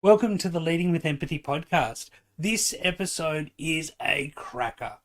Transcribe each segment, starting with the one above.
Welcome to the Leading with Empathy podcast. This episode is a cracker.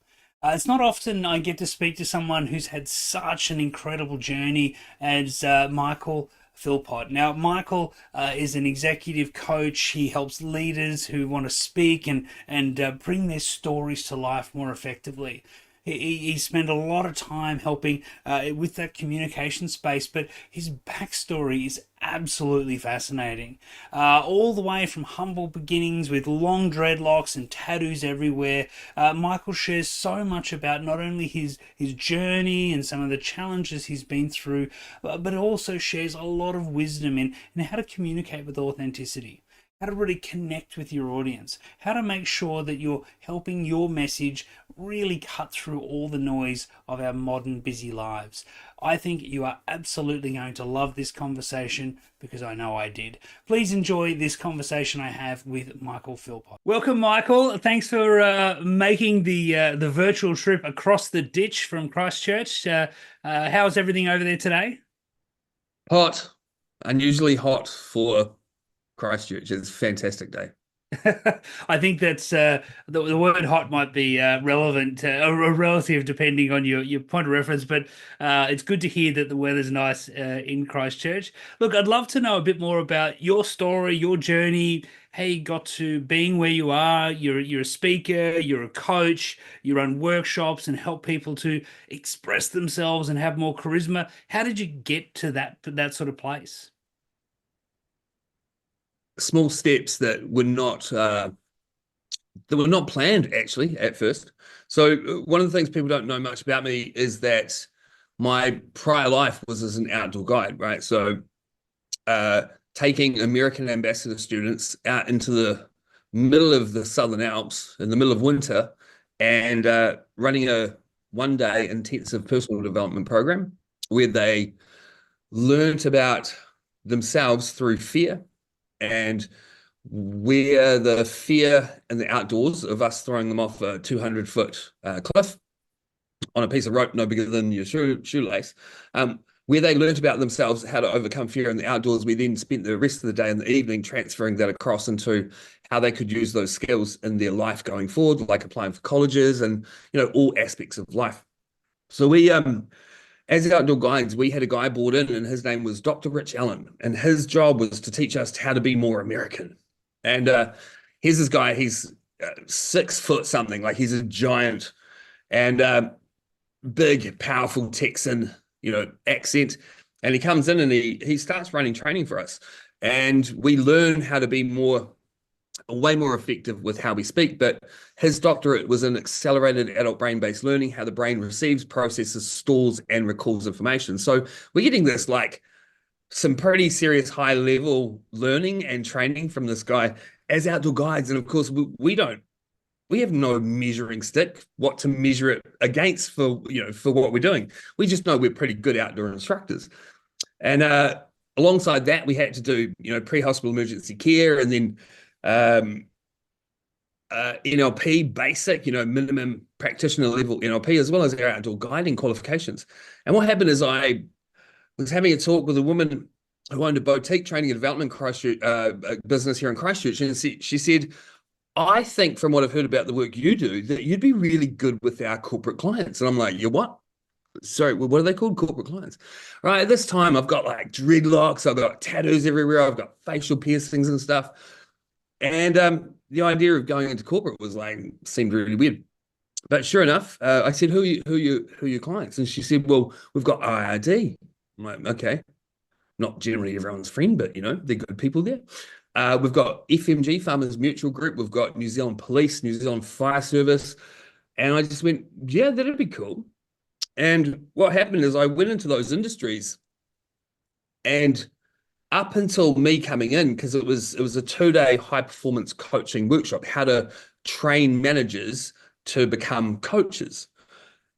It's not often I get to speak to someone who's had such an incredible journey as Michael Philpott. Now, Michael is an executive coach. He helps leaders who want to speak and bring their stories to life more effectively. He spent a lot of time helping with that communication space, but his backstory is absolutely fascinating. All the way from humble beginnings with long dreadlocks and tattoos everywhere, Michael shares so much about not only his journey and some of the challenges he's been through, but also shares a lot of wisdom in how to communicate with authenticity, how to really connect with your audience, how to make sure that you're helping your message really cut through all the noise of our modern busy lives. I think you are absolutely going to love this conversation because I know I did. Please enjoy this conversation I have with Michael Philpott. Welcome, Michael. Thanks for making the virtual trip across the ditch from Christchurch. How's everything over there today? Hot, unusually hot for Christchurch. It's a fantastic day. I think that's the word hot might be relevant or relative depending on your point of reference, but it's good to hear that the weather's nice in Christchurch. Look, I'd love to know a bit more about your story, your journey, how you got to being where you are. You're a speaker, you're a coach, you run workshops and help people to express themselves and have more charisma. How did you get to that sort of place? Small steps that were not planned actually at first. So one of the things people don't know much about me is that my prior life was as an outdoor guide, right? So taking American ambassador students out into the middle of the Southern Alps in the middle of winter and running a one-day intensive personal development program where they learnt about themselves through fear and where the fear in the outdoors of us throwing them off a 200-foot cliff on a piece of rope no bigger than your shoelace, where they learnt about themselves, how to overcome fear in the outdoors. We then spent the rest of the day and the evening transferring that across into how they could use those skills in their life going forward, like applying for colleges and, all aspects of life. So we, as outdoor guides, we had a guy brought in and his name was Dr. Rich Allen. And his job was to teach us how to be more American. And here's this guy, he's 6 foot something, like he's a giant and big, powerful Texan, accent. And he comes in and he starts running training for us. And we learn how to be way more effective with how we speak. But his doctorate was in accelerated adult brain-based learning, how the brain receives, processes, stores, and recalls information. So we're getting this like some pretty serious high-level learning and training from this guy as outdoor guides. And of course, we have no measuring stick, what to measure it against for what we're doing. We just know we're pretty good outdoor instructors. And alongside that, we had to do, pre-hospital emergency care and then NLP basic, minimum practitioner level NLP, as well as our outdoor guiding qualifications. And what happened is I was having a talk with a woman who owned a boutique training and development business here in Christchurch. And she said, I think from what I've heard about the work you do, that you'd be really good with our corporate clients. And I'm like, you what? Sorry, what are they called? Corporate clients. Right. At this time, I've got like dreadlocks. I've got tattoos everywhere. I've got facial piercings and stuff. And the idea of going into corporate seemed really weird. But sure enough, I said, who are your clients? And she said, well, we've got IRD. I'm like, okay, not generally everyone's friend, but they're good people there. We've got FMG, Farmers Mutual Group. We've got New Zealand Police, New Zealand Fire Service. And I just went, yeah, that'd be cool. And what happened is I went into those industries and up until me coming in, because it was a 2-day high performance coaching workshop, how to train managers to become coaches.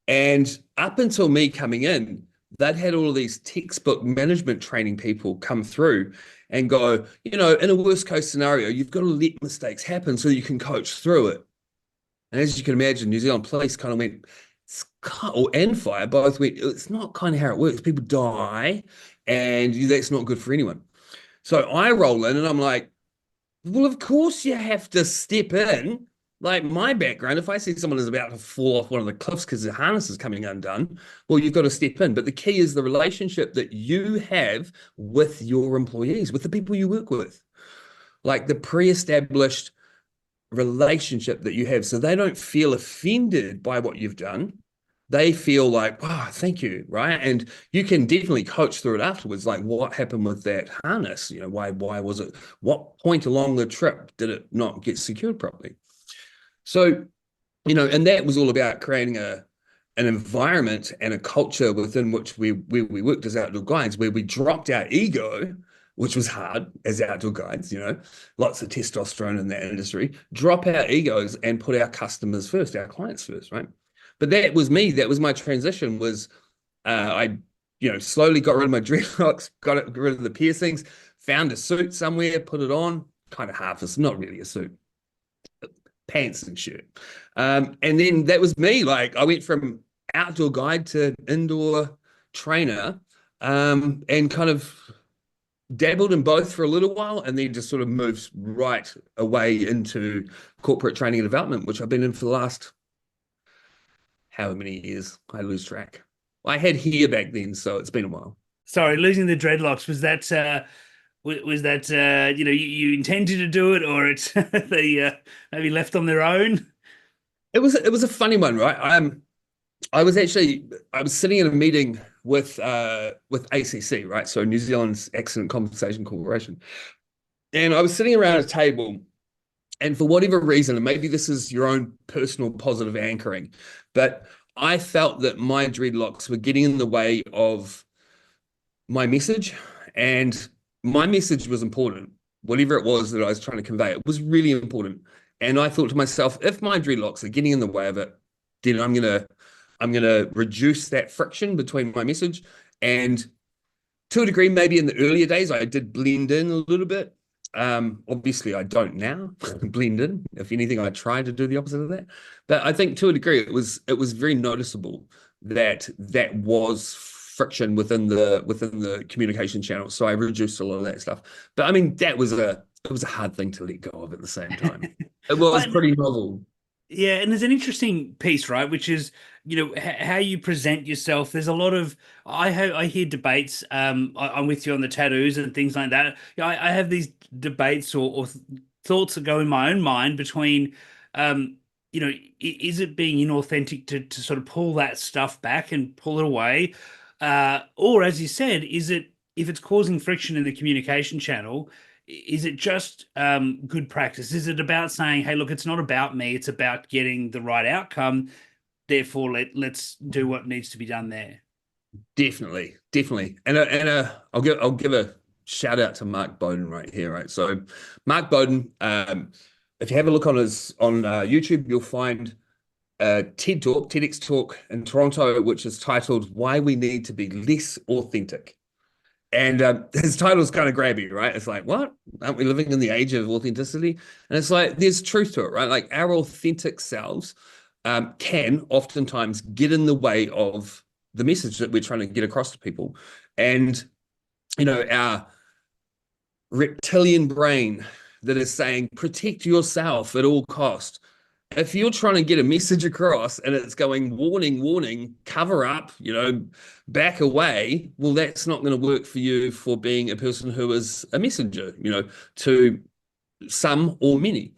And up until me coming in, they'd had all of these textbook management training people come through and go, in a worst case scenario, you've got to let mistakes happen so you can coach through it. And as you can imagine, New Zealand Police kind of went, and Fire both went, it's not kind of how it works. People die and that's not good for anyone. So I roll in and I'm like, Well, of course you have to step in. Like my background, if I see someone is about to fall off one of the cliffs because their harness is coming undone, well, you've got to step in. But the key is the relationship that you have with your employees, with the people you work with, like the pre-established relationship that you have, so they don't feel offended by what you've done. They feel like, wow, thank you, right? And you can definitely coach through it afterwards, like what happened with that harness? Why was it? What point along the trip did it not get secured properly? So, and that was all about creating an environment and a culture within which we worked as outdoor guides, where we dropped our ego, which was hard as outdoor guides, lots of testosterone in that industry, drop our egos and put our customers first, our clients first, right? But that was me. That was my transition. Was I, slowly got rid of my dreadlocks, got rid of the piercings, found a suit somewhere, put it on, kind of half. It's not really a suit, pants and shirt. And then that was me. Like I went from outdoor guide to indoor trainer, and kind of dabbled in both for a little while, and then just sort of moved right away into corporate training and development, which I've been in for the last however many years. I lose track. I had hair back then, so it's been a while. Sorry, losing the dreadlocks, was that you intended to do it, or it's they maybe left on their own? It was a funny one, right? I was sitting in a meeting with ACC, right? So New Zealand's Accident Compensation Corporation. And I was sitting around a table, and for whatever reason, and maybe this is your own personal positive anchoring, but I felt that my dreadlocks were getting in the way of my message, and my message was important. Whatever it was that I was trying to convey, it was really important. And I thought to myself, if my dreadlocks are getting in the way of it, then I'm gonna reduce that friction between my message. And to a degree, maybe in the earlier days, I did blend in a little bit. Obviously, I don't now blend in. If anything, I try to do the opposite of that. But I think to a degree, it was very noticeable that that was friction within the communication channel. So I reduced a lot of that stuff. But I mean, it was a hard thing to let go of at the same time. It was But pretty novel. yeah, and there's an interesting piece, right? Which is, how you present yourself. There's a lot of I hear debates. I'm with you on the tattoos and things like that. I have these debates or thoughts that go in my own mind between, is it being inauthentic to sort of pull that stuff back and pull it away, or as you said, is it if it's causing friction in the communication channel? Is it just good practice? Is it about saying, hey, look, it's not about me, it's about getting the right outcome. Therefore, let's do what needs to be done there. Definitely, definitely. And I'll give a shout out to Mark Bowden right here, right? So Mark Bowden, if you have a look on YouTube, you'll find a TEDx talk in Toronto, which is titled "Why We Need to Be Less Authentic." And his title's kind of grabby, right? It's like, what? Aren't we living in the age of authenticity? And it's like, there's truth to it, right? Like our authentic selves can oftentimes get in the way of the message that we're trying to get across to people. And, our reptilian brain that is saying, protect yourself at all cost. If you're trying to get a message across and it's going warning, warning, cover up, back away, well, that's not going to work for you for being a person who is a messenger, to some or many.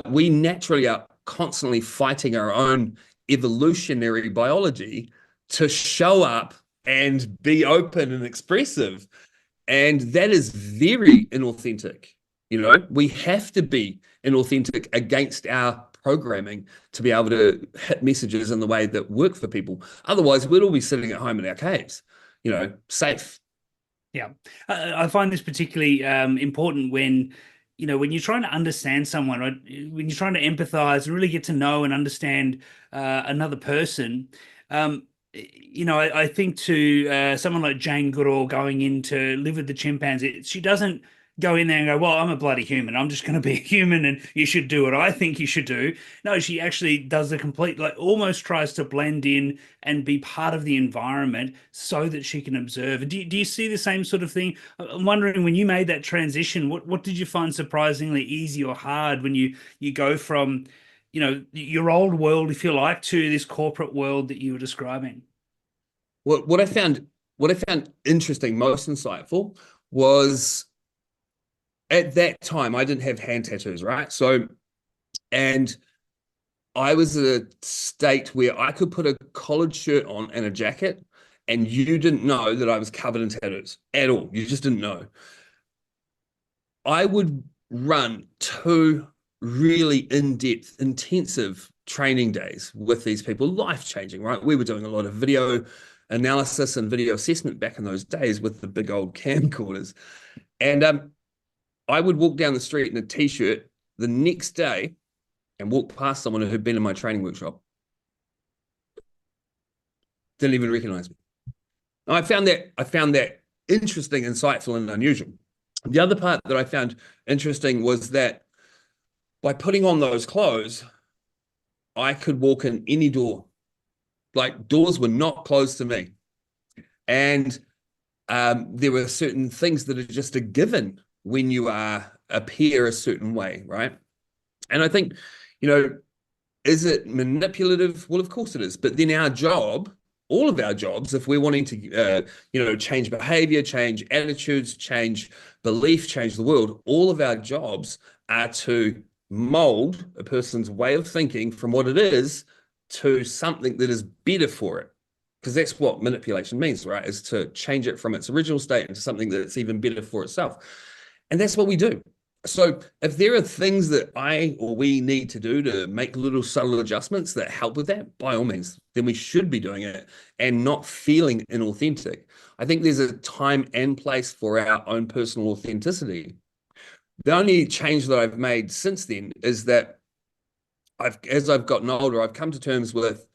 We naturally are constantly fighting our own evolutionary biology to show up and be open and expressive. And that is very inauthentic. We have to be inauthentic against our programming to be able to hit messages in the way that work for people. Otherwise, we'd all be sitting at home in our caves, safe. Yeah, I find this particularly important when, when you're trying to understand someone, or when you're trying to empathize and really get to know and understand another person. I think to someone like Jane Goodall going in to live with the chimpanzee, she doesn't go in there and go, well, I'm a bloody human. I'm just going to be a human and you should do what I think you should do. No, she actually does the complete, like almost tries to blend in and be part of the environment so that she can observe. Do you see the same sort of thing? I'm wondering when you made that transition, what did you find surprisingly easy or hard when you go from, your old world, if you like, to this corporate world that you were describing? What I found interesting, most insightful, was at that time I didn't have hand tattoos, right? So, and I was at a state where I could put a collared shirt on and a jacket, and you didn't know that I was covered in tattoos at all. You just didn't know. I would run two really in-depth, intensive training days with these people, life-changing, right? We were doing a lot of video analysis and video assessment back in those days with the big old camcorders. And I would walk down the street in a t-shirt the next day and walk past someone who had been in my training workshop. Didn't even recognize me. I found that interesting, insightful, and unusual. The other part that I found interesting was that by putting on those clothes, I could walk in any door. Like, doors were not closed to me. And there were certain things that are just a given when you appear a certain way, right? And I think, is it manipulative? Well, of course it is. But then our job, all of our jobs, if we're wanting to, change behavior, change attitudes, change belief, change the world, all of our jobs are to mold a person's way of thinking from what it is to something that is better for it. Because that's what manipulation means, right? Is to change it from its original state into something that's even better for itself. And that's what we do. So if there are things that I or we need to do to make little subtle adjustments that help with that, by all means, then we should be doing it and not feeling inauthentic. I think there's a time and place for our own personal authenticity. The only change that I've made since then is that as I've gotten older, I've come to terms with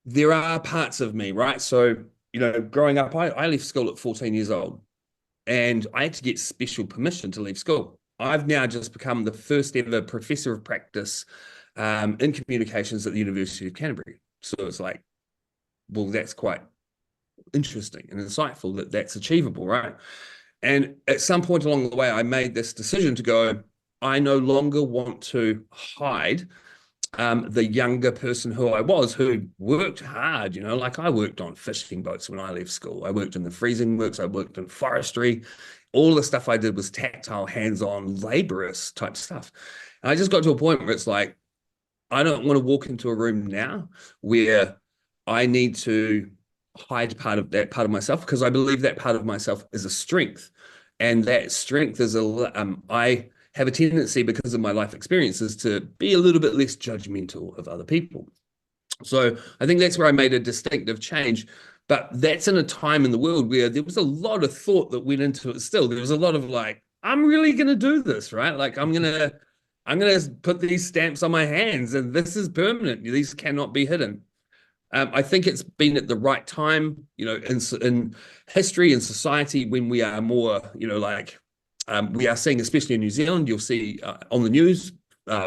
there are parts of me, right? So, growing up, I left school at 14 years old and I had to get special permission to leave school. I've now just become the first ever professor of practice in communications at the University of Canterbury. So it's like, well, that's quite interesting and insightful that that's achievable, right? And at some point along the way, I made this decision to go, I no longer want to hide the younger person who I was, who worked hard, like I worked on fishing boats when I left school. I worked in the freezing works. I worked in forestry. All the stuff I did was tactile, hands-on, laborious type stuff. And I just got to a point where it's like, I don't want to walk into a room now where I need to hide part of myself, because I believe that part of myself is a strength. And that strength is I have a tendency, because of my life experiences, to be a little bit less judgmental of other people. So I think that's where I made a distinctive change. But that's in a time in the world where there was a lot of thought that went into it still. There was a lot of like, I'm really going to do this, right? Like, I'm going to put these stamps on my hands and this is permanent. These cannot be hidden. I think it's been at the right time, in history and society, when we are more, we are seeing, especially in New Zealand, you'll see on the news,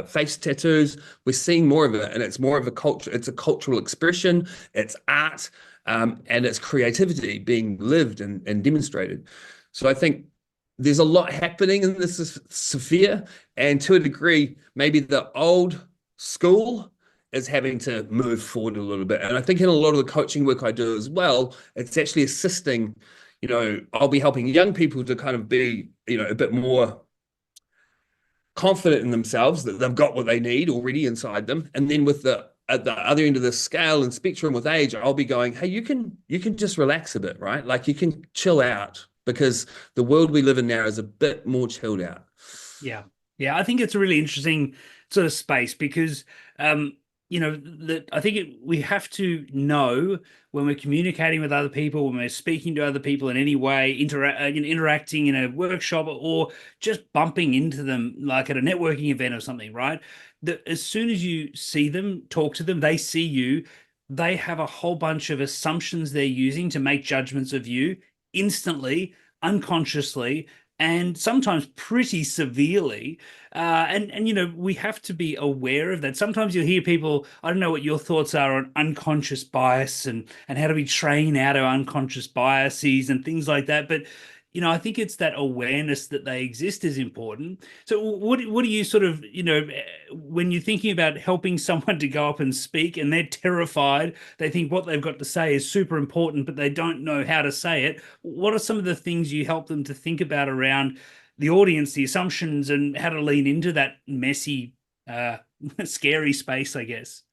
face tattoos. We're seeing more of it, and it's more of a culture. It's a cultural expression. It's art, and it's creativity being lived and demonstrated. So I think there's a lot happening in this sphere, and to a degree, maybe the old school is having to move forward a little bit. And I think in a lot of the coaching work I do as well, it's actually assisting. I'll be helping young people to kind of be, a bit more confident in themselves, that they've got what they need already inside them. And then at the other end of the scale and spectrum with age, I'll be going, hey, you can just relax a bit, right? Like, you can chill out, because the world we live in now is a bit more chilled out. Yeah. Yeah. I think it's a really interesting sort of space, because, that I think we have to know when we're communicating with other people, when we're speaking to other people in any way, interacting in a workshop, or just bumping into them, like at a networking event or something, right? That as soon as you see them, talk to them, they see you, they have a whole bunch of assumptions they're using to make judgments of you instantly, unconsciously. and sometimes pretty severely. And you know, we have to be aware of that. Sometimes you'll hear people, I don't know what your thoughts are on unconscious bias and how do we train out our unconscious biases and things like that. But you know, I think it's that awareness that they exist is important. So what do you sort of, you know, when you're thinking about helping someone to go up and speak and they're terrified, they think what they've got to say is super important, but they don't know how to say it. What are some of the things you help them to think about around the audience, the assumptions, and how to lean into that messy, scary space, I guess?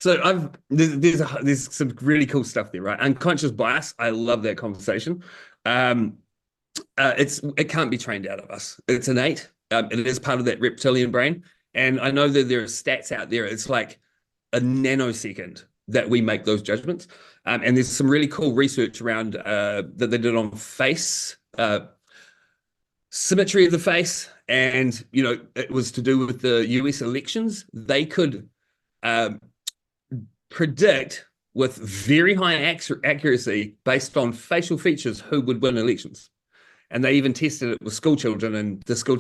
So there's some really cool stuff there, right? Unconscious bias. I love that conversation. Um, it can't be trained out of us. It's innate. It is part of that reptilian brain. And I know that there are stats out there. It's like a nanosecond that we make those judgments. And there's some really cool research around that they did on face symmetry of the face, and you know it was to do with the US elections. They could predict with very high accuracy based on facial features who would win elections. And they even tested it with school children, and the school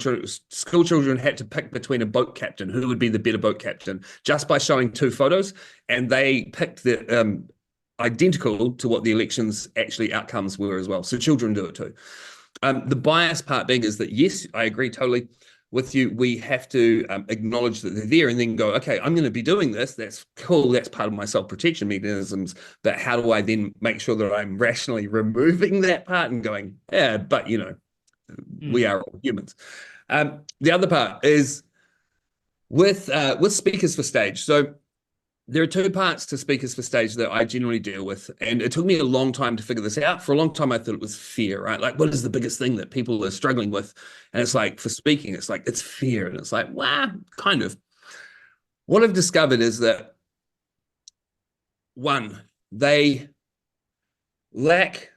children had to pick between a boat captain, who would be the better boat captain, just by showing two photos. And they picked the identical to what the elections actually outcomes were as well. So children do it too. The bias part being is that, yes, I agree totally with you. We have to acknowledge that they're there and then go, okay, I'm going to be doing this. That's cool. That's part of my self-protection mechanisms. But how do I then make sure that I'm rationally removing that part and going, yeah, but you know, we are all humans. The other part is with speakers for stage. So there are two parts to speakers for stage that I generally deal with. And it took me a long time to figure this out. For a long time, I thought it was fear, right? Like, what is the biggest thing that people are struggling with? And it's like, for speaking, it's like, it's fear. And it's like, well, kind of. What I've discovered is that, one, they lack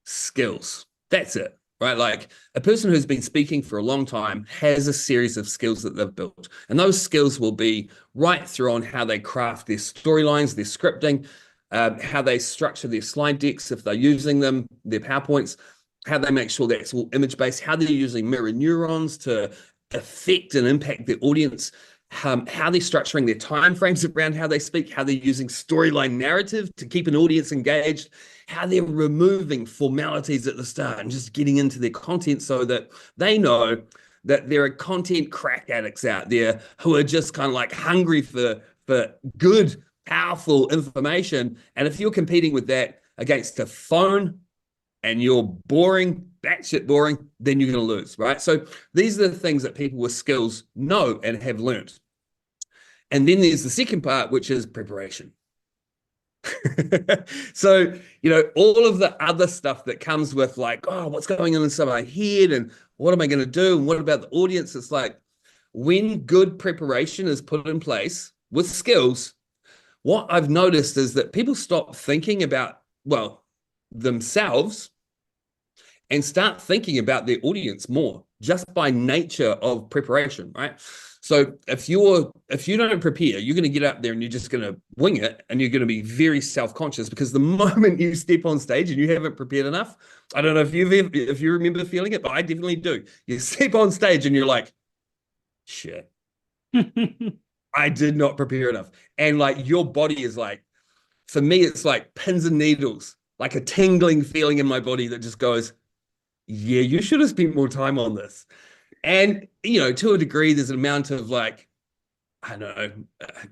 skills. That's it. Right? Like a person who's been speaking for a long time has a series of skills that they've built. And those skills will be right through on how they craft their storylines, their scripting, how they structure their slide decks if they're using them, their PowerPoints, how they make sure that's all image-based, how they're using mirror neurons to affect and impact their audience, how they're structuring their time frames around how they speak, how they're using storyline narrative to keep an audience engaged, how they're removing formalities at the start and just getting into their content so that they know that there are content crack addicts out there who are just kind of like hungry for good, powerful information. And if you're competing with that against a phone and you're boring, batshit boring, then you're going to lose, right? So these are the things that people with skills know and have learned. And then there's the second part, which is preparation. So, you know, all of the other stuff that comes with like, oh, what's going on inside my head and what am I going to do? And what about the audience? It's like when good preparation is put in place with skills, what I've noticed is that people stop thinking about, well, themselves and start thinking about their audience more just by nature of preparation, right? So if you don't prepare, you're going to get up there and you're just going to wing it, and you're going to be very self-conscious, because the moment you step on stage and you haven't prepared enough, I don't know if you remember feeling it, but I definitely do. You step on stage and you're like, shit, I did not prepare enough. And like your body is like, for me, it's like pins and needles, like a tingling feeling in my body that just goes, yeah, you should have spent more time on this. And, you know, to a degree, there's an amount of like, I don't know,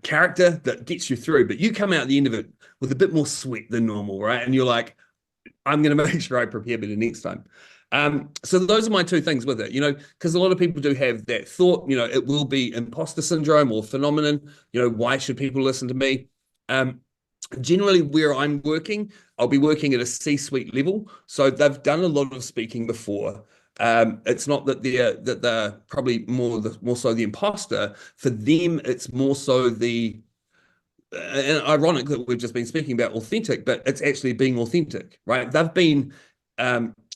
character that gets you through, but you come out at the end of it with a bit more sweat than normal, right? And you're like, I'm going to make sure I prepare better next time. So those are my two things with it, you know, because a lot of people do have that thought, you know, it will be imposter syndrome or phenomenon. You know, why should people listen to me? Generally, where I'm working, I'll be working at a C-suite level. So they've done a lot of speaking before. It's not that they're probably more so the imposter. For them, it's more so the and ironic that we've just been speaking about authentic, but it's actually being authentic, right? They've been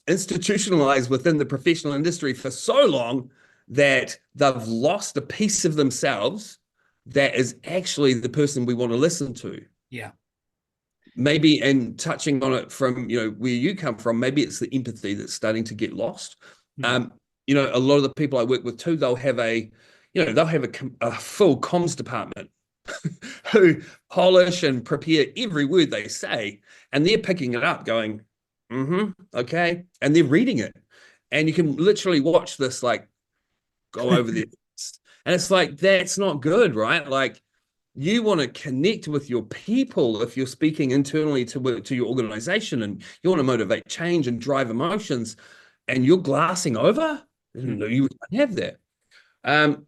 institutionalized within the professional industry for so long that they've lost a piece of themselves that is actually the person we want to listen to. Yeah. Maybe, and touching on it from, you know, where you come from, maybe it's the empathy that's starting to get lost. Mm. A lot of the people I work with too, they'll have a full comms department who polish and prepare every word they say, and they're picking it up, going, okay, and they're reading it, and you can literally watch this like go over there, and it's like that's not good, right? Like you want to connect with your people if you're speaking internally to your organization, and you want to motivate change and drive emotions, and you're glassing over. No, you can't have that.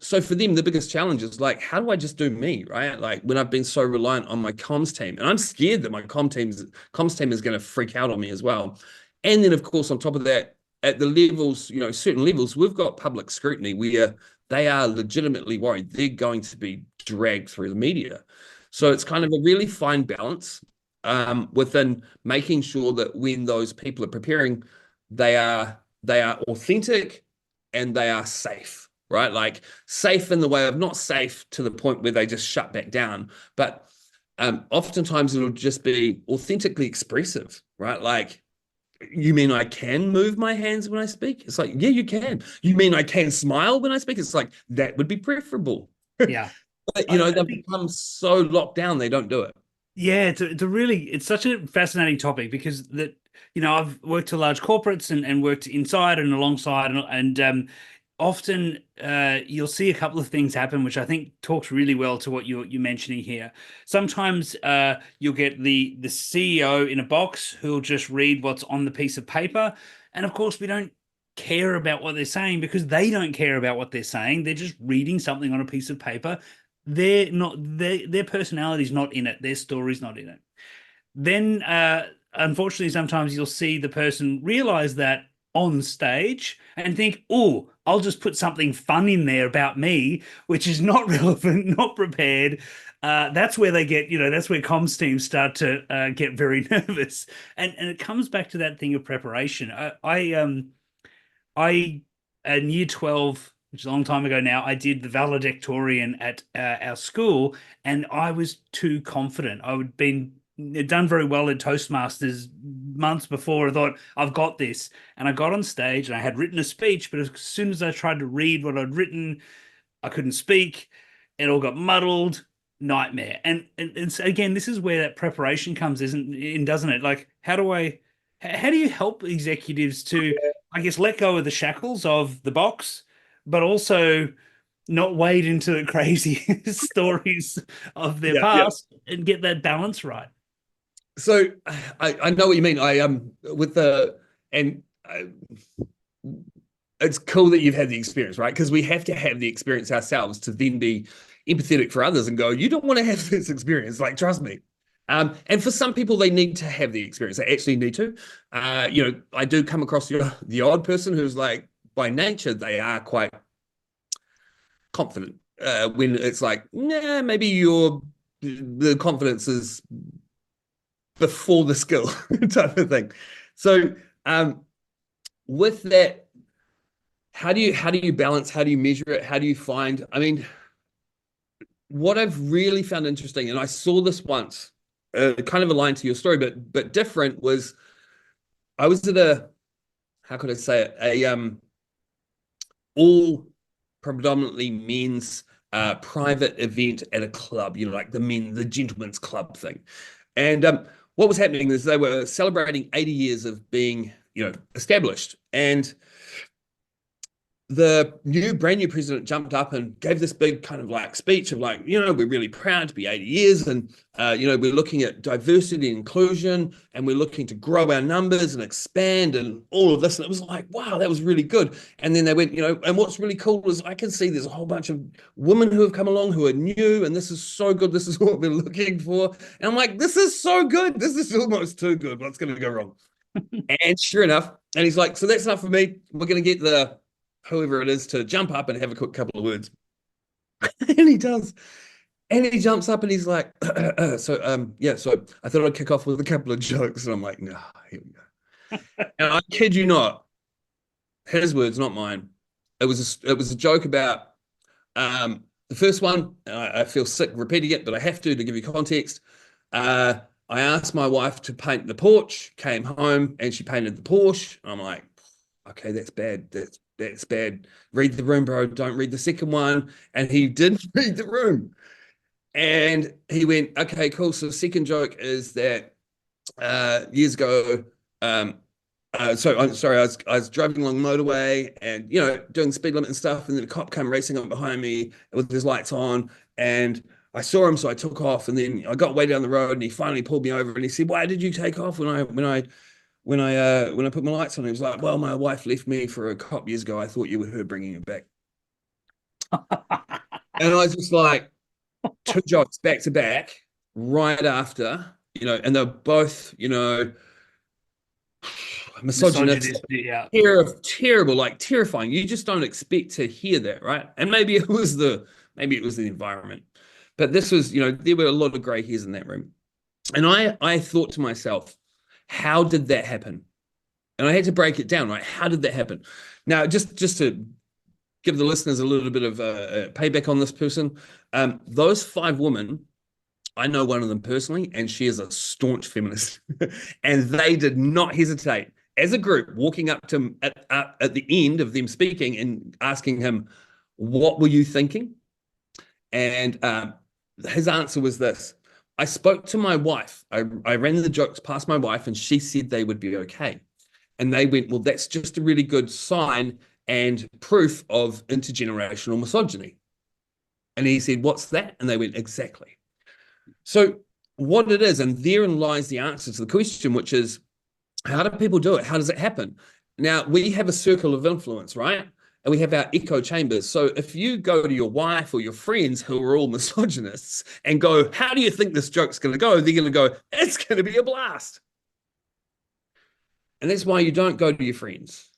So for them, the biggest challenge is like, how do I just do me, right? Like when I've been so reliant on my comms team, and I'm scared that my comms team is going to freak out on me as well. And then, of course, on top of that, at the levels, certain levels, we've got public scrutiny where they are legitimately worried they're going to be dragged through the media. So it's kind of a really fine balance within making sure that when those people are preparing, they are authentic and they are safe, right? Like safe in the way of not safe to the point where they just shut back down, but oftentimes it'll just be authentically expressive, right? Like, you mean I can move my hands when I speak? It's like, yeah, you can. You mean I can smile when I speak? It's like, that would be preferable. Yeah. But, I they've think, become so locked down, they don't do it. yeah, it's such a fascinating topic because I've worked to large corporates and worked inside and alongside and often you'll see a couple of things happen, which I think talks really well to what you're mentioning here. Sometimes you'll get the CEO in a box who'll just read what's on the piece of paper, and of course we don't care about what they're saying because they don't care about what they're saying. They're just reading something on a piece of paper. Their personality's not in it. Their story's not in it. Then unfortunately sometimes you'll see the person realize that on stage and think, oh, I'll just put something fun in there about me, which is not relevant, not prepared. That's where that's where comms teams start to get very nervous. And it comes back to that thing of preparation. I in year 12, which is a long time ago now, I did the valedictorian at our school, and I was too confident. I would been done very well in Toastmasters months before. I thought, I've got this. And I got on stage and I had written a speech, but as soon as I tried to read what I'd written, I couldn't speak. It all got muddled. Nightmare. And so again, this is where that preparation comes, doesn't it? Like, how do you help executives to, I guess, let go of the shackles of the box, but also not wade into the crazy stories of their Yeah, yeah. past and get that balance right? So I know what you mean. I with the and it's cool that you've had the experience, right? Because we have to have the experience ourselves to then be empathetic for others and go, you don't want to have this experience. Like, trust me. And for some people, they need to have the experience. They actually need to. I do come across the odd person who's like, by nature, they are quite confident. When it's like, nah, maybe the confidence is before the skill type of thing. So with that, how do you balance? How do you measure it? How do you find? I mean, what I've really found interesting, and I saw this once, kind of aligned to your story, but different, was I was at how could I say it, all predominantly men's private event at a club, like the gentlemen's club thing. And what was happening is they were celebrating 80 years of being, established. And the brand new president jumped up and gave this big kind of like speech of like, we're really proud to be 80 years. And, we're looking at diversity and inclusion, and we're looking to grow our numbers and expand and all of this. And it was like, wow, that was really good. And then they went, and what's really cool is I can see there's a whole bunch of women who have come along who are new, and this is so good. This is what we're looking for. And I'm like, this is so good. This is almost too good. What's going to go wrong? And sure enough, and he's like, so that's enough for me. We're going to get whoever it is to jump up and have a quick couple of words. And he does. And he jumps up and he's like, so I thought I'd kick off with a couple of jokes. And I'm like, no, here we go. And I kid you not, his words, not mine. It was a joke about the first one. I feel sick repeating it, but I have to give you context. I asked my wife to paint the porch, came home and she painted the Porsche. I'm like, okay, that's bad. that's bad. Read the room, bro. Don't read the second one. And he didn't read the room. And he went, okay, cool. So the second joke is that years ago, so I'm sorry, I was driving along the motorway and doing the speed limit and stuff, and then a cop came racing up behind me with his lights on, and I saw him, so I took off, and then I got way down the road, and he finally pulled me over, and he said, "Why did you take off when I put my lights on?" He was like, "Well, my wife left me for a cop years ago. I thought you were her bringing her back." And I was just like, two jokes back to back, right after, and they're both, misogynist, Misogynist, yeah. terrible, like terrifying. You just don't expect to hear that, right? And maybe it was the environment, but this was, there were a lot of gray hairs in that room, and I thought to myself, how did that happen? And I had to break it down, right? How did that happen? Now, just to give the listeners a little bit of payback on this person, those 5 women, I know one of them personally, and she is a staunch feminist. And they did not hesitate as a group walking up to him at the end of them speaking and asking him, "What were you thinking?" And his answer was this: "I spoke to my wife. I ran the jokes past my wife, and she said they would be okay." And they went, "Well, that's just a really good sign and proof of intergenerational misogyny." And he said, "What's that?" And they went, "Exactly." So what it is, and therein lies the answer to the question, which is, how do people do it? How does it happen? Now, we have a circle of influence, right? And we have our echo chambers. So if you go to your wife or your friends who are all misogynists and go, "How do you think this joke's going to go?" They're going to go, "It's going to be a blast." And that's why you don't go to your friends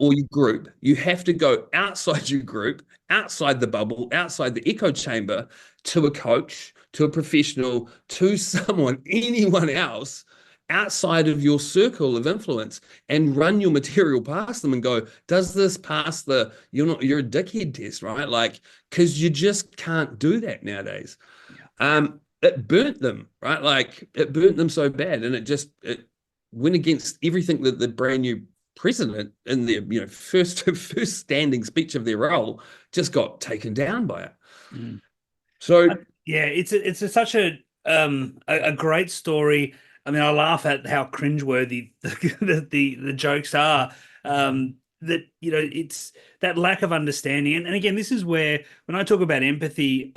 or your group. You have to go outside your group, outside the bubble, outside the echo chamber, to a coach, to a professional, to someone, anyone else outside of your circle of influence, and run your material past them and go, "Does this pass the you're a dickhead test?" Right? Like, because you just can't do that nowadays. It burnt them, right? Like, it burnt them so bad, and it went against everything that the brand new president in their first standing speech of their role just got taken down by it. So Yeah, it's such a great story. I mean, I laugh at how cringeworthy the jokes are. That it's that lack of understanding, and again, this is where when I talk about empathy,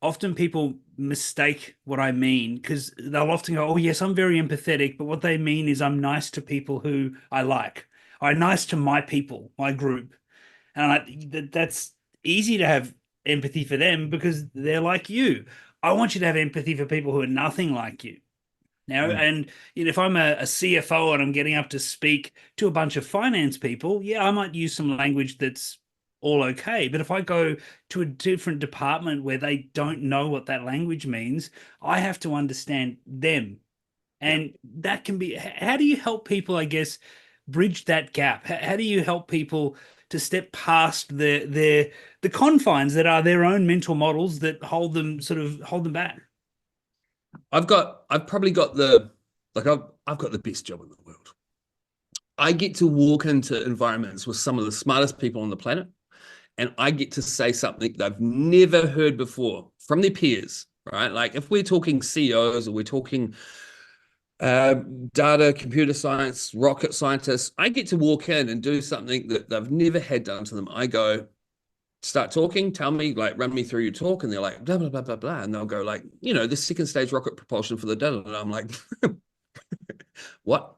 often people mistake what I mean, because they'll often go, "Oh, yes, I'm very empathetic," but what they mean is I'm nice to people who I like. I'm nice to my people, my group, and that's easy to have empathy for them because they're like you. I want you to have empathy for people who are nothing like you. Now, and if I'm a CFO and I'm getting up to speak to a bunch of finance people, yeah, I might use some language that's all okay. But if I go to a different department where they don't know what that language means, I have to understand them. And that can be, how do you help people, I guess, bridge that gap? How do you help people to step past the confines that are their own mental models that hold them back? I've probably got I've got the best job in the world. I get to walk into environments with some of the smartest people on the planet, and I get to say something they've never heard before from their peers, right? Like, if we're talking CEOs or we're talking data, computer science, rocket scientists, I get to walk in and do something that they've never had done to them. I go, "Start talking, tell me, like, run me through your talk." And they're like, "Blah, blah, blah, blah, blah." And they'll go, like, "The second stage rocket propulsion for the data." And I'm like, "What?"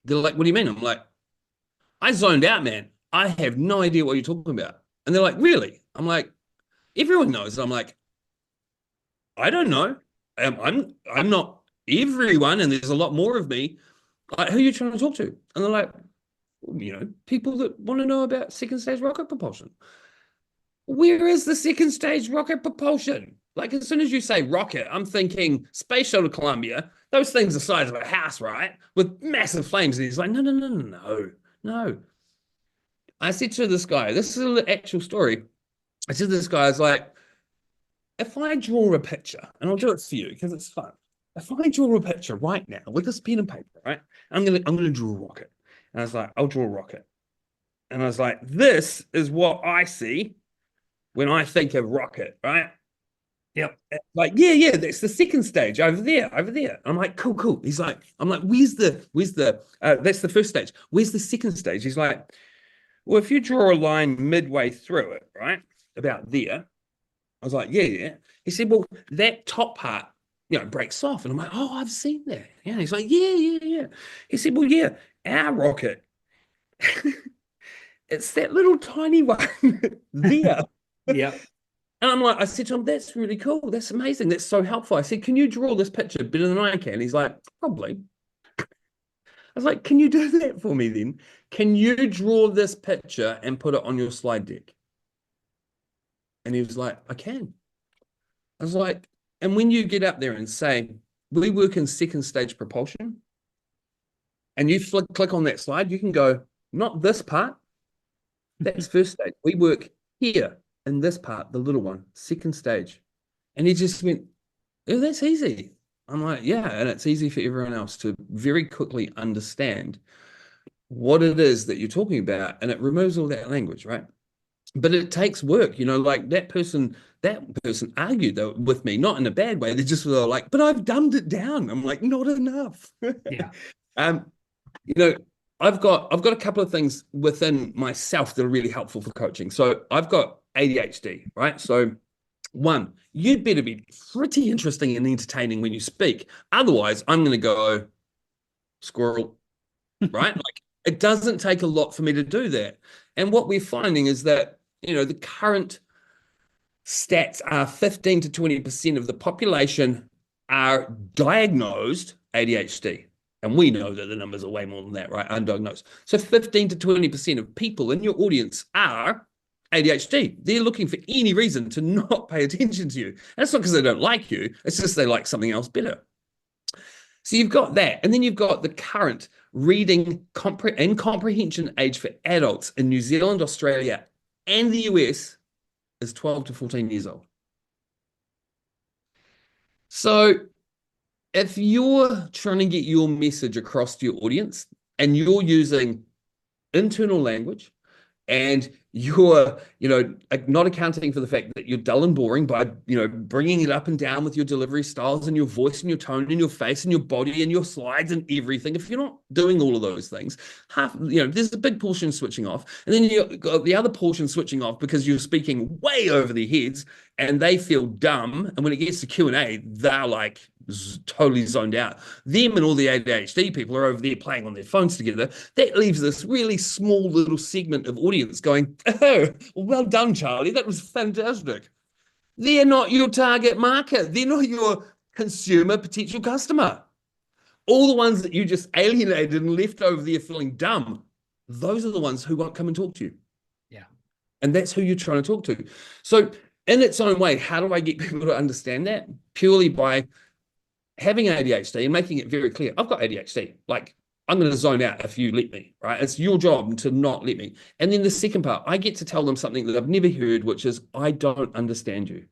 They're like, "What do you mean?" I'm like, "I zoned out, man. I have no idea what you're talking about." And they're like, "Really?" I'm like, "Everyone knows." And I'm like, "I don't know. I'm not everyone, and there's a lot more of me. Like, who are you trying to talk to?" And they're like, "People that want to know about second stage rocket propulsion." Where is the second stage rocket propulsion? Like, as soon as you say rocket, I'm thinking Space Shuttle Columbia. Those things the size of a house, right? With massive flames. And he's like, "No, no, no, no, no, no." I said to this guy, this is an actual story. I said to this guy, I was like, "If I draw a picture, and I'll do it for you because it's fun. If I draw a picture right now with this pen and paper, right? I'm gonna draw a rocket." And I was like, "I'll draw a rocket." And I was like, this is what I see when I think of rocket, right? Yep. Like, yeah, that's the second stage over there, over there. I'm like, cool. He's like, I'm like, that's the first stage. Where's the second stage? He's like, well, if you draw a line midway through it, right, about there. I was like, yeah. He said, well, that top part, breaks off. And I'm like, oh, I've seen that. Yeah. He's like, yeah. He said, well, yeah, our rocket, it's that little tiny one there. Yep. And I'm like, I said to him, that's really cool. That's amazing. That's so helpful. I said, can you draw this picture better than I can? He's like, probably. I was like, can you do that for me then? Can you draw this picture and put it on your slide deck? And he was like, I can. I was like, and when you get up there and say, we work in second stage propulsion, and you click on that slide, you can go, not this part, that's first stage. We work here in this part, the little one, second stage. And he just went, oh, that's easy. I'm like, yeah, and it's easy for everyone else to very quickly understand what it is that you're talking about. And it removes all that language, right? But it takes work, like that person argued though with me, not in a bad way. They just were like, but I've dumbed it down. I'm like, not enough. Yeah. um, you know, I've got a couple of things within myself that are really helpful for coaching. So I've got ADHD, right? So one, you'd better be pretty interesting and entertaining when you speak. Otherwise, I'm going to go squirrel, right? Like it doesn't take a lot for me to do that. And what we're finding is that, the current stats are 15 to 20% of the population are diagnosed ADHD. And we know that the numbers are way more than that, right? Undiagnosed. So 15 to 20% of people in your audience are ADHD. They're looking for any reason to not pay attention to you. And it's not because they don't like you. It's just they like something else better. So you've got that. And then you've got the current reading and comprehension age for adults in New Zealand, Australia, and the US is 12 to 14 years old. So if you're trying to get your message across to your audience and you're using internal language and you're, not accounting for the fact that you're dull and boring by, bringing it up and down with your delivery styles and your voice and your tone and your face and your body and your slides and everything. If you're not doing all of those things, there's a big portion switching off. And then you've got the other portion switching off because you're speaking way over their heads and they feel dumb. And when it gets to Q&A, they're like, totally zoned out. Them and all the ADHD people are over there playing on their phones together. That leaves this really small little segment of audience going, oh, well done, Charlie. That was fantastic. They're not your target market. They're not your consumer potential customer. All the ones that you just alienated and left over there feeling dumb, those are the ones who won't come and talk to you. Yeah. And that's who you're trying to talk to. So in its own way, how do I get people to understand that? Purely by having ADHD and making it very clear, I've got ADHD. Like, I'm going to zone out if you let me, right? It's your job to not let me. And then the second part, I get to tell them something that I've never heard, which is, I don't understand you.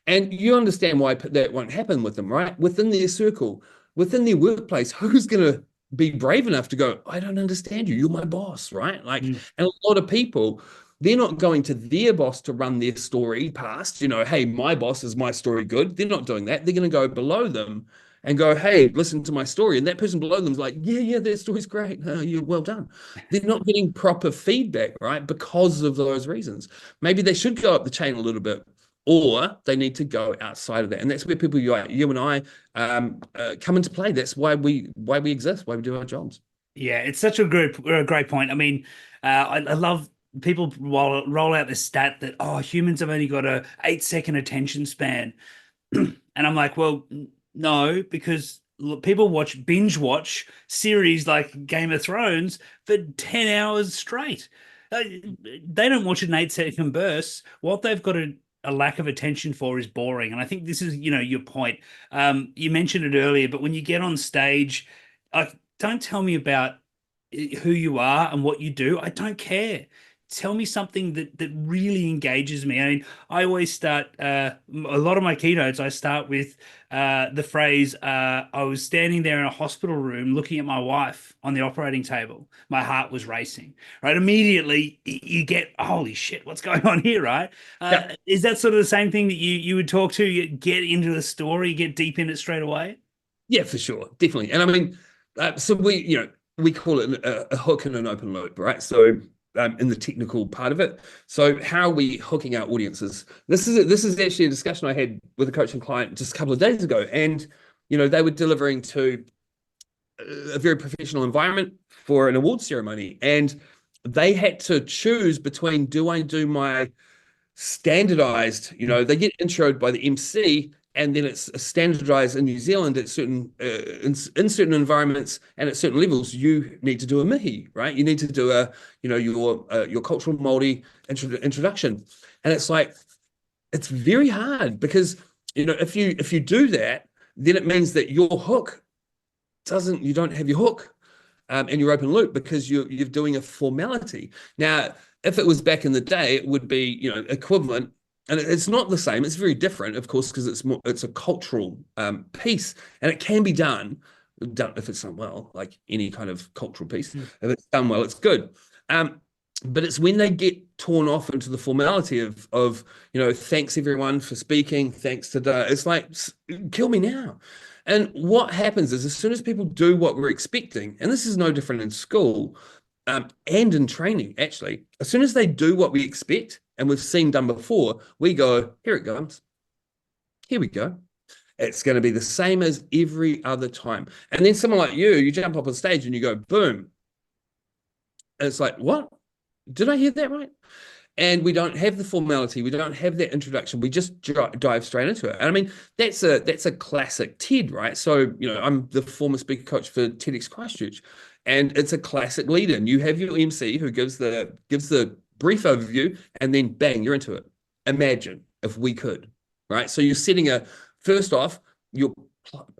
And you understand why that won't happen with them, right? Within their circle, within their workplace, who's going to be brave enough to go, I don't understand you. You're my boss, right? Like, and a lot of people, they're not going to their boss to run their story past, hey, my boss is my story good. They're not doing that. They're going to go below them and go, hey, listen to my story. And that person below them is like, yeah, that story's great. You're well done. They're not getting proper feedback, right? Because of those reasons. Maybe they should go up the chain a little bit, or they need to go outside of that. And that's where people like you and I come into play. That's why we exist, why we do our jobs. Yeah, it's such a great point. I mean, I love people roll out this stat that, humans have only got a 8-second attention span. And I'm like, well, no, because people binge watch series like Game of Thrones for 10 hours straight. They don't watch an 8-second burst. What they've got a lack of attention for is boring. And I think this is, your point. You mentioned it earlier, but when you get on stage, don't tell me about who you are and what you do. I don't care. tell me something that really engages me. I mean, I always start a lot of my keynotes. I start with the phrase, "I was standing there in a hospital room, looking at my wife on the operating table. My heart was racing." Right, immediately you get, "Holy shit, what's going on here?" Right? Yeah. Is that sort of the same thing that you would talk to? You get into the story, get deep in it straight away. Yeah, for sure, definitely. And I mean, so we call it a hook and an open loop, right? So in the technical part of it, so how are we hooking our audiences? This is actually a discussion I had with a coaching client just a couple of days ago, and they were delivering to a very professional environment for an award ceremony, and they had to choose between, do I do my standardized, they get introed by the MC, and then it's standardized in New Zealand at certain in certain environments and at certain levels. You need to do a mihi, right? You need to do your cultural Māori introduction, and it's like, it's very hard because if you do that, then it means that your hook you don't have your hook and your open loop, because you're doing a formality. Now, if it was back in the day, it would be equivalent, and it's not the same. It's very different, of course, because it's a cultural piece, and it can be done if it's done well, like any kind of cultural piece. If it's done well, it's good. But it's when they get torn off into the formality of thanks everyone for speaking, thanks to it's like, kill me now. And what happens is, as soon as people do what we're expecting, and this is no different in school and in training, actually, as soon as they do what we expect and we've seen done before, we go, here it comes. Here we go. It's going to be the same as every other time. And then someone like you jump up on stage and you go, boom. And it's like, what? Did I hear that right? And we don't have the formality. We don't have that introduction. We just dive straight into it. And I mean, that's a classic TED, right? So, I'm the former speaker coach for TEDx Christchurch, and it's a classic lead-in. You have your MC who gives the brief overview, and then bang, you're into it. Imagine if we could, right? So you're first off, you're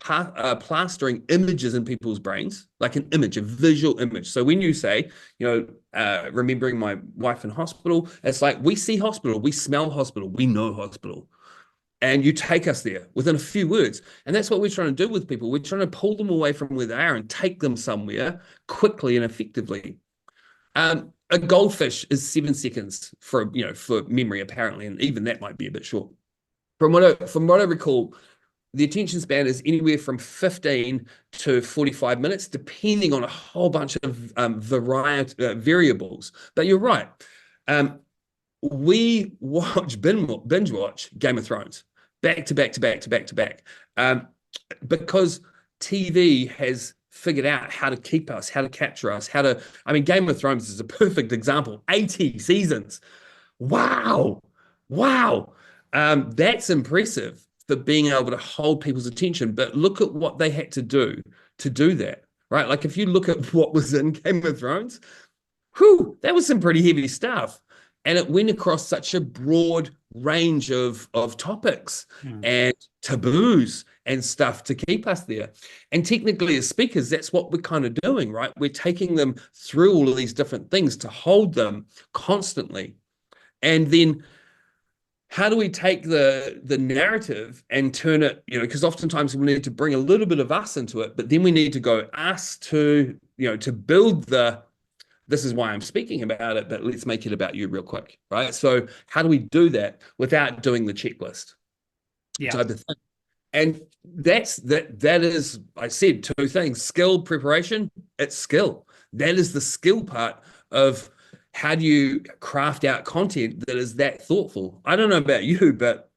plastering images in people's brains, like an image, a visual image. So when you say, remembering my wife in hospital, it's like, we see hospital, we smell hospital, we know hospital. And you take us there within a few words. And that's what we're trying to do with people. We're trying to pull them away from where they are and take them somewhere quickly and effectively. A goldfish is 7 seconds for memory, apparently, and even that might be a bit short. From what I recall, the attention span is anywhere from 15 to 45 minutes, depending on a whole bunch of variables. But you're right. We binge watch Game of Thrones back to back to back to back to back, because TV has figured out how to keep us, how to capture us, I mean, Game of Thrones is a perfect example. 80 seasons. Wow. That's impressive for being able to hold people's attention. But look at what they had to do that, right? Like, if you look at what was in Game of Thrones, that was some pretty heavy stuff. And it went across such a broad range of topics and taboos and stuff to keep us there. And technically, as speakers, that's what we're kind of doing, right? We're taking them through all of these different things to hold them constantly. And then how do we take the narrative and turn it, because oftentimes we need to bring a little bit of us into it, but then we need to go us to build this is why I'm speaking about it, but let's make it about you real quick, right? So how do we do that without doing the checklist type of thing? And that is, I said, 2 things: skill, preparation. It's skill. That is the skill part of how do you craft out content that is that thoughtful. I don't know about you, but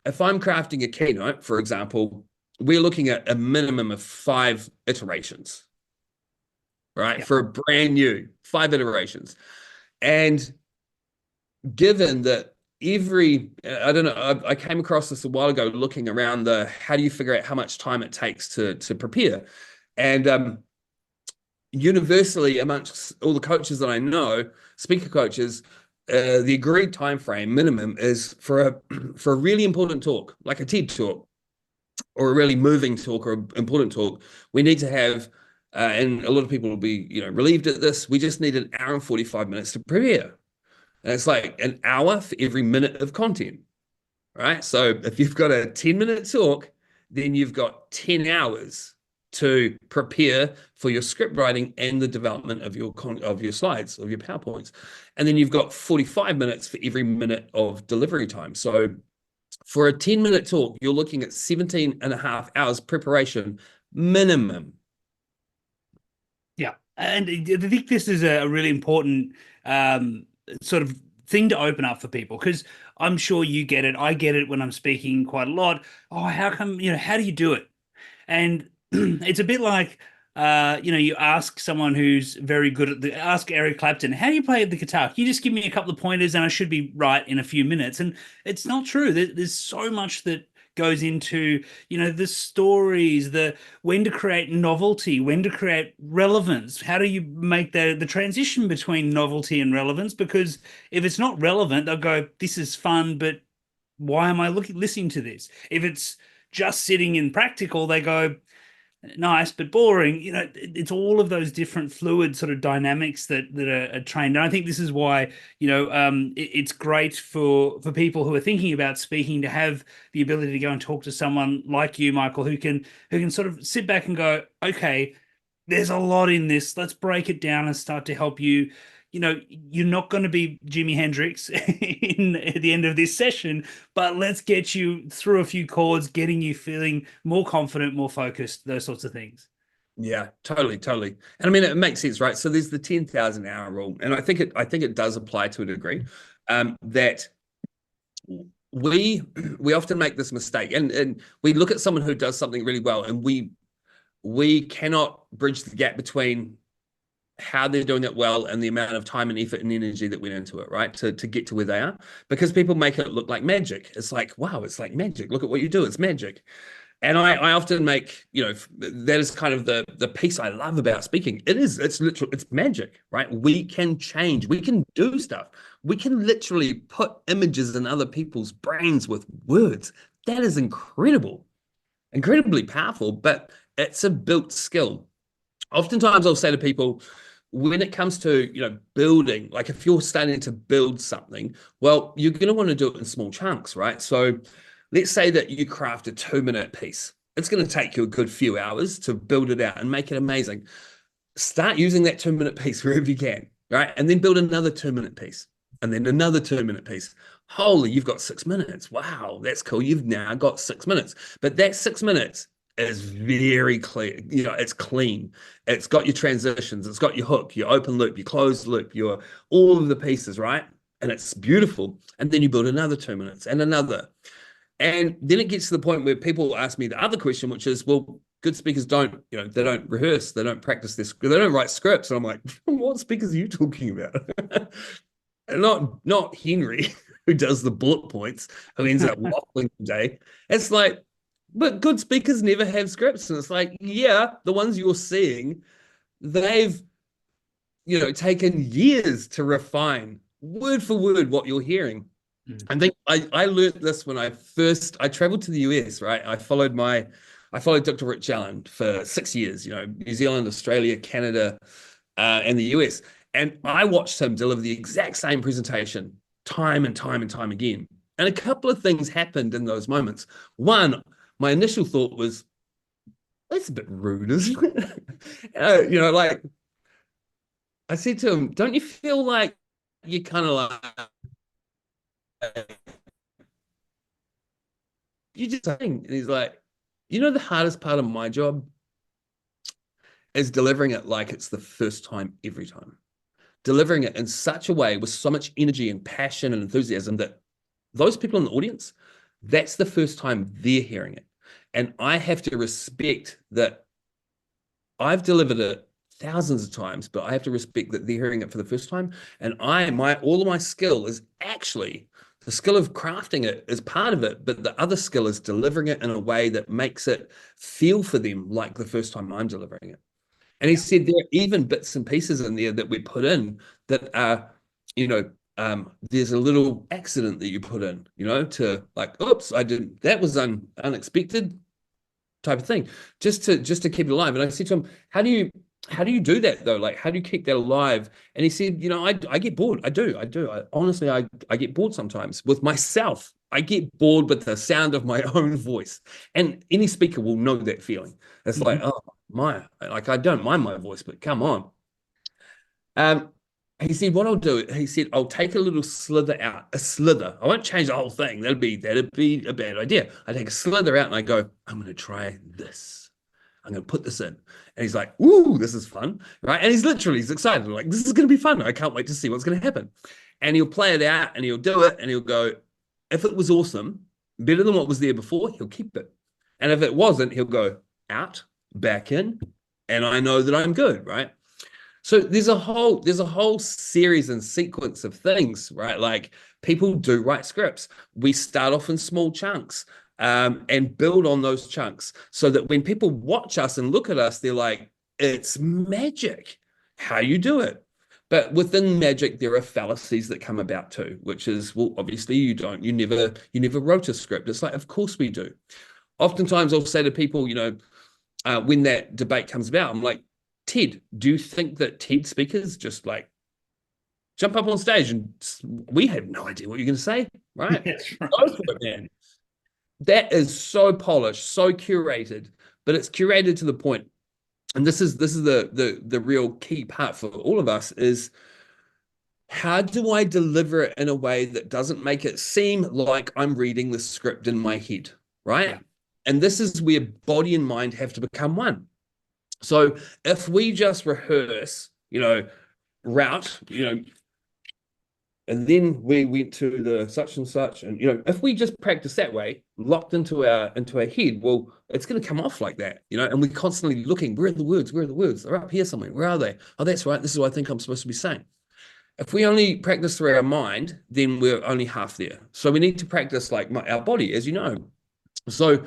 if I'm crafting a keynote, for example, we're looking at a minimum of 5 iterations, right? For a brand new 5 iterations. And given that I don't know, I came across this a while ago looking around how do you figure out how much time it takes to prepare? And universally amongst all the coaches that I know, speaker coaches, the agreed time frame minimum is for a really important talk, like a TED talk, or a really moving talk or important talk. We need to have, and a lot of people will be relieved at this, we just need 1 hour and 45 minutes to prepare. And it's like an hour for every minute of content, right? So if you've got a 10-minute talk, then you've got 10 hours to prepare for your script writing and the development of your slides, of your PowerPoints. And then you've got 45 minutes for every minute of delivery time. So for a 10-minute talk, you're looking at 17 and a half hours preparation minimum. Yeah. And I think this is a really important sort of thing to open up for people, because I'm sure you get it. I get it when I'm speaking quite a lot. Oh, how come, how do you do it? And it's a bit like, you ask someone who's very good ask Eric Clapton, how do you play the guitar? Can you just give me a couple of pointers and I should be right in a few minutes? And it's not true. There's so much that goes into, the stories, the when to create novelty, when to create relevance. How do you make the transition between novelty and relevance? Because if it's not relevant, they'll go, this is fun, but why am I listening to this? If it's just sitting in practical, they go, nice but boring. It's all of those different fluid sort of dynamics that are trained. And I think this is why, it's great for people who are thinking about speaking to have the ability to go and talk to someone like you, Michael, who can sort of sit back and go, okay, there's a lot in this. Let's break it down and start to help you. You're not going to be Jimi Hendrix at the end of this session, but let's get you through a few chords, getting you feeling more confident, more focused, those sorts of things. Yeah, totally, totally. And I mean, it makes sense, right? So there's the 10,000 hour rule, and I think it does apply to a degree. That we often make this mistake, and we look at someone who does something really well, and we cannot bridge the gap between how they're doing it well and the amount of time and effort and energy that went into it, right? To get to where they are, because people make it look like magic. It's like, wow, it's like magic. Look at what you do. It's magic. And I often make, that is kind of the piece I love about speaking. It's literally, it's magic, right? We can change, we can do stuff. We can literally put images in other people's brains with words. That is incredible, incredibly powerful, but it's a built skill. Oftentimes I'll say to people, when it comes to, building, like if you're starting to build something, well, you're going to want to do it in small chunks, right? So let's say that you craft a 2-minute piece. It's going to take you a good few hours to build it out and make it amazing. Start using that 2-minute piece wherever you can, right? And then build another 2-minute piece, and then another 2-minute piece. Holy, you've got 6 minutes. Wow, that's cool. You've now got 6 minutes. But that 6 minutes is very clear. It's clean. It's got your transitions. It's got your hook, your open loop, your closed loop, your all of the pieces, right? And it's beautiful. And then you build another 2 minutes and another. And then it gets to the point where people ask me the other question, which is, well, good speakers don't, they don't rehearse, they don't practice this, they don't write scripts. And I'm like, what speakers are you talking about? And not Henry, who does the bullet points, who ends up waffling today. It's like, but good speakers never have scripts. And it's like, yeah, the ones you're seeing, they've, taken years to refine word for word what you're hearing. I think I learned this when I traveled to the US, right? I followed Dr. Rich Allen for 6 years, New Zealand, Australia, Canada, and the US. And I watched him deliver the exact same presentation time and time and time again. And a couple of things happened in those moments. One, my initial thought was, that's a bit rude, isn't it? Like I said to him, don't you feel like you're kind of like, you just saying? And he's like, the hardest part of my job is delivering it like it's the first time every time. Delivering it in such a way with so much energy and passion and enthusiasm that those people in the audience, that's the first time they're hearing it. And I have to respect that I've delivered it thousands of times, but I have to respect that they're hearing it for the first time. And all of my skill is actually the skill of crafting it is part of it, but the other skill is delivering it in a way that makes it feel for them like the first time I'm delivering it. And he said there are even bits and pieces in there that we put in that are, there's a little accident that you put in, to like, oops, that was unexpected type of thing, just to keep it alive. And I said to him, how do how do you do that though? Like, how do you keep that alive? And he said, I get bored. I do. Honestly, I get bored sometimes with myself. I get bored with the sound of my own voice. And any speaker will know that feeling. It's like, oh like I don't mind my voice, but come on. Um, he said, what I'll do, he said, I'll take a little slither out, a slither. I won't change the whole thing. That'd be a bad idea. I take a slither out and I go, I'm going to try this. I'm going to put this in. And he's like, ooh, this is fun. Right. And he's excited. I'm like, this is going to be fun. I can't wait to see what's going to happen. And he'll play it out and he'll do it. And he'll go, if it was awesome, better than what was there before, he'll keep it. And if it wasn't, he'll go out, back in. And I know that I'm good. Right. So there's a whole series and sequence of things, right? Like people do write scripts. We start off in small chunks and build on those chunks so that when people watch us and look at us, they're like, it's magic how you do it. But within magic, there are fallacies that come about too, which is, well, obviously you never wrote a script. It's like, of course we do. Oftentimes I'll say to people, when that debate comes about, I'm like, Ted, do you think that TED speakers just like jump up on stage and we have no idea what you're going to say, right? That's right. Go for it, man. That is so polished, so curated, but it's curated to the point, and this is the real key part for all of us is how do I deliver it in a way that doesn't make it seem like I'm reading the script in my head, right? Yeah. And this is where body and mind have to become one. So if we just rehearse, route, and then we went to the such and such, and if we just practice that way, locked into our head, well, it's going to come off like that, and we're constantly looking, where are the words? Where are the words? They're up here somewhere. Where are they? Oh, that's right. This is what I think I'm supposed to be saying. If we only practice through our mind, then we're only half there. So we need to practice like our body, as you know. So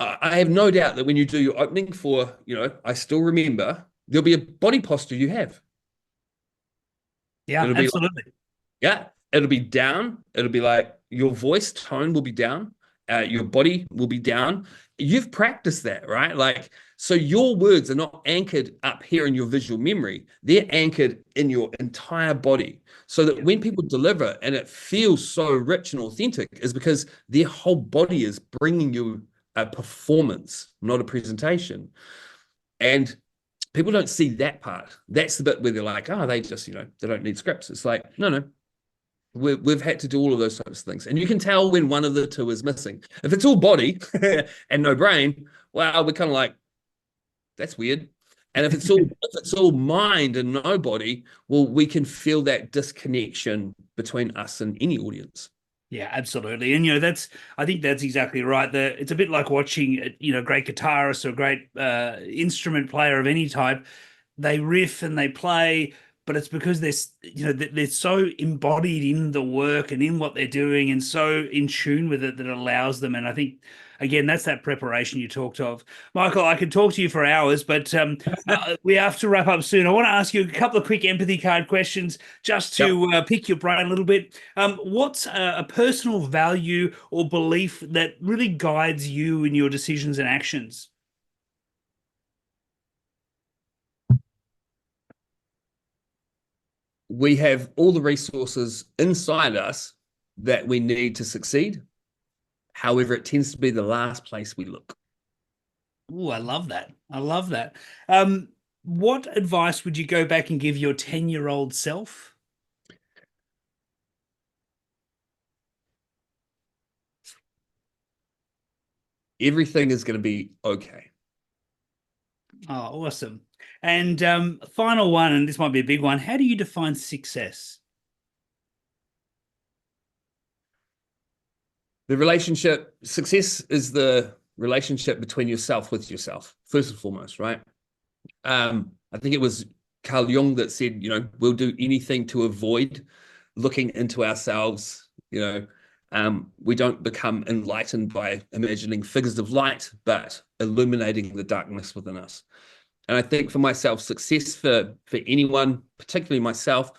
I have no doubt that when you do your opening for, I still remember, there'll be a body posture you have. Yeah, It'll be absolutely. like, yeah, it'll be down. It'll be like your voice tone will be down. Your body will be down. You've practiced that, right? Like, so your words are not anchored up here in your visual memory. They're anchored in your entire body. So that when people deliver and it feels so rich and authentic is because their whole body is bringing you a performance, not a presentation. And people don't see that part. That's the bit where they're like, oh, they just, they don't need scripts. It's like, no. We've had to do all of those types of things. And you can tell when one of the two is missing. If it's all body and no brain, well, we're kind of like, that's weird. And if it's all mind and no body, well, we can feel that disconnection between us and any audience. Yeah, absolutely. And, I think that's exactly right. It's a bit like watching, a great guitarist or a great instrument player of any type. They riff and they play, but it's because they're so embodied in the work and in what they're doing and so in tune with it that it allows them. And I think, again, that's that preparation you talked of. Michael, I could talk to you for hours, but we have to wrap up soon. I want to ask you a couple of quick empathy card questions just to pick your brain a little bit. What's a personal value or belief that really guides you in your decisions and actions? We have all the resources inside us that we need to succeed. However, it tends to be the last place we look. Oh, I love that. I love that. What advice would you go back and give your 10-year-old self? Everything is going to be okay. Oh, awesome. And final one, and this might be a big one. How do you define success? Success is the relationship between yourself with yourself, first and foremost, right? I think it was Carl Jung that said, we'll do anything to avoid looking into ourselves. We don't become enlightened by imagining figures of light, but illuminating the darkness within us. And I think for myself, success for anyone, particularly myself,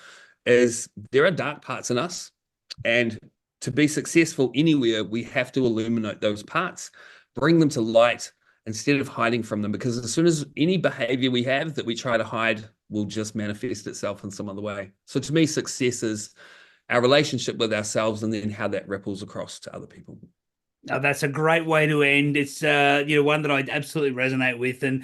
is there are dark parts in us. And to be successful anywhere, we have to illuminate those parts, bring them to light, instead of hiding from them, because as soon as any behavior we have that we try to hide will just manifest itself in some other way. So to me, success is our relationship with ourselves and then how that ripples across to other people. Oh, that's a great way to end. It's one that I absolutely resonate with, and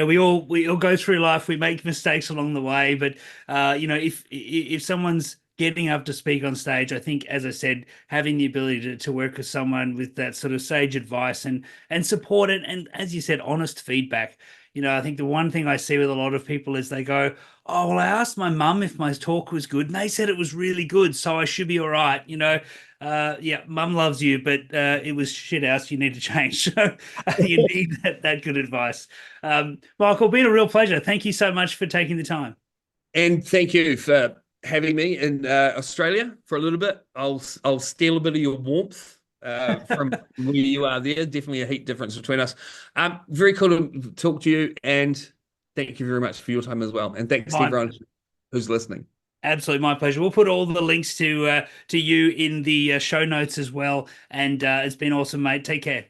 we all go through life. We make mistakes along the way, but if someone's getting up to speak on stage, I think, as I said, having the ability to work with someone with that sort of sage advice and support it, and as you said, honest feedback. I think the one thing I see with a lot of people is they go, "Oh, well, I asked my mum if my talk was good, and they said it was really good, so I should be all right." Yeah, mum loves you, but it was shit house. You need to change. So you need that good advice. Michael, been a real pleasure. Thank you so much for taking the time. And thank you for having me in Australia for a little bit. I'll steal a bit of your warmth from where you are there. Definitely a heat difference between us. Very cool to talk to you, and thank you very much for your time as well. And thanks to My everyone who's listening. Absolutely, my pleasure. We'll put all the links to you in the show notes as well. And it's been awesome, mate. Take care.